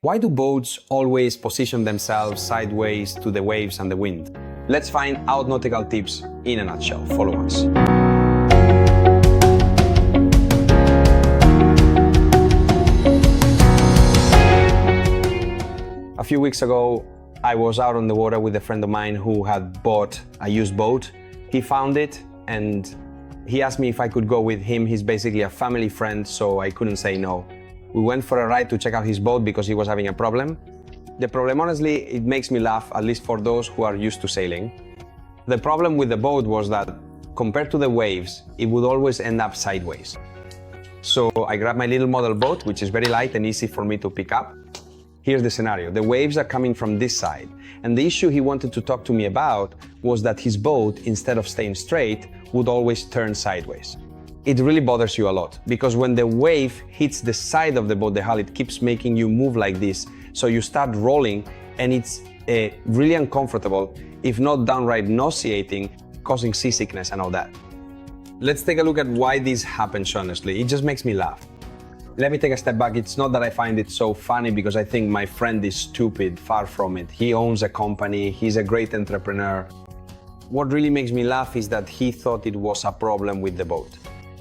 Why do boats always position themselves sideways to the waves and the wind? Let's find out nautical tips in a nutshell. Follow us. A few weeks ago, I was out on the water with a friend of mine who had bought a used boat. He found it and he asked me if I could go with him. He's basically a family friend, so I couldn't say no. We went for a ride to check out his boat because he was having a problem. The problem, honestly, it makes me laugh, at least for those who are used to sailing. The problem with the boat was that compared to the waves, it would always end up sideways. So I grabbed my little model boat, which is very light and easy for me to pick up. Here's the scenario. The waves are coming from this side. And the issue he wanted to talk to me about was that his boat, instead of staying straight, would always turn sideways. It really bothers you a lot because when the wave hits the side of the boat, the hull, it keeps making you move like this. So you start rolling and it's really uncomfortable, if not downright nauseating, causing seasickness and all that. Let's take a look at why this happens, honestly. It just makes me laugh. Let me take a step back. It's not that I find it so funny because I think my friend is stupid, far from it. He owns a company, he's a great entrepreneur. What really makes me laugh is that he thought it was a problem with the boat.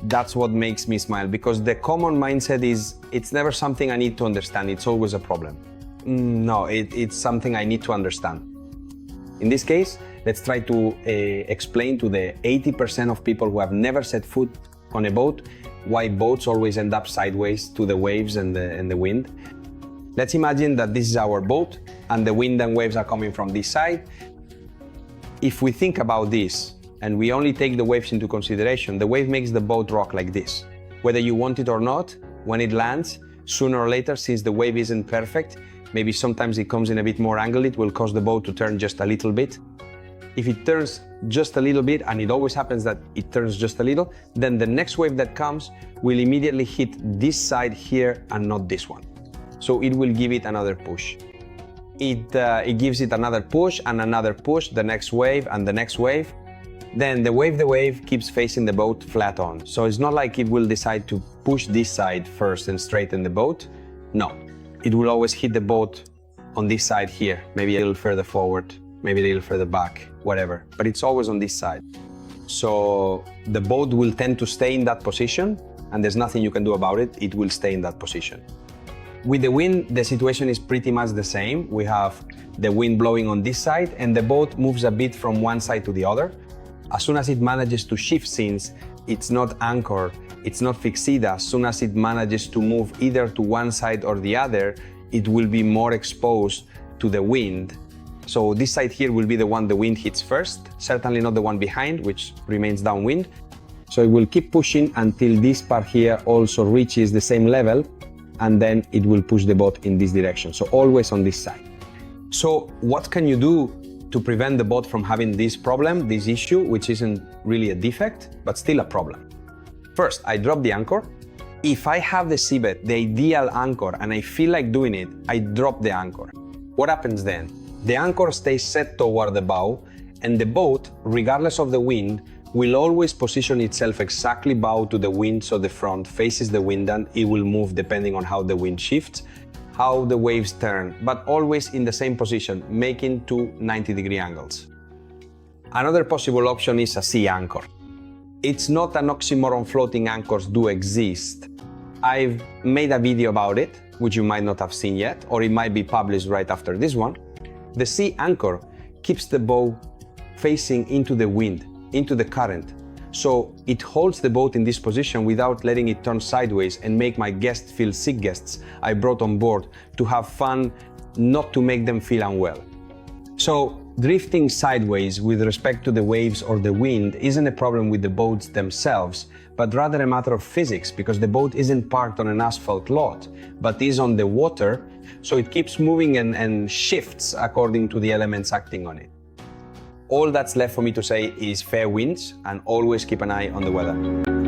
That's what makes me smile, because the common mindset is it's never something I need to understand, it's always a problem. No, it's something I need to understand. In this case, let's try to explain to the 80% of people who have never set foot on a boat why boats always end up sideways to the waves and the wind. Let's imagine that this is our boat and the wind and waves are coming from this side. If we think about this and we only take the waves into consideration, the wave makes the boat rock like this. Whether you want it or not, when it lands, sooner or later, since the wave isn't perfect, maybe sometimes it comes in a bit more angle, it will cause the boat to turn just a little bit. If it turns just a little bit, and it always happens that it turns just a little, then the next wave that comes will immediately hit this side here and not this one. So it will give it another push. It gives it another push and another push, the next wave and the next wave. Then the wave keeps facing the boat flat on. So it's not like it will decide to push this side first and straighten the boat. No, it will always hit the boat on this side here, maybe a little further forward, maybe a little further back, whatever. But it's always on this side. So the boat will tend to stay in that position and there's nothing you can do about it. It will stay in that position. With the wind, the situation is pretty much the same. We have the wind blowing on this side and the boat moves a bit from one side to the other. As soon as it manages to shift, since it's not anchored, it's not fixed, as soon as it manages to move either to one side or the other, it will be more exposed to the wind. So this side here will be the one the wind hits first, certainly not the one behind, which remains downwind. So it will keep pushing until this part here also reaches the same level, and then it will push the boat in this direction. So always on this side. So what can you do to prevent the boat from having this problem, this issue, which isn't really a defect, but still a problem? First, I drop the anchor. If I have the seabed, the ideal anchor, and I feel like doing it, I drop the anchor. What happens then? The anchor stays set toward the bow, and the boat, regardless of the wind, will always position itself exactly bow to the wind, so the front faces the wind and it will move depending on how the wind shifts, how the waves turn, but always in the same position, making two 90-degree angles. Another possible option is a sea anchor. It's not an oxymoron, floating anchors do exist. I've made a video about it, which you might not have seen yet, or it might be published right after this one. The sea anchor keeps the bow facing into the wind, into the current. So it holds the boat in this position without letting it turn sideways and make my guests feel sick, guests I brought on board to have fun, not to make them feel unwell. So drifting sideways with respect to the waves or the wind isn't a problem with the boats themselves, but rather a matter of physics, because the boat isn't parked on an asphalt lot, but is on the water, so it keeps moving and shifts according to the elements acting on it. All that's left for me to say is fair winds and always keep an eye on the weather.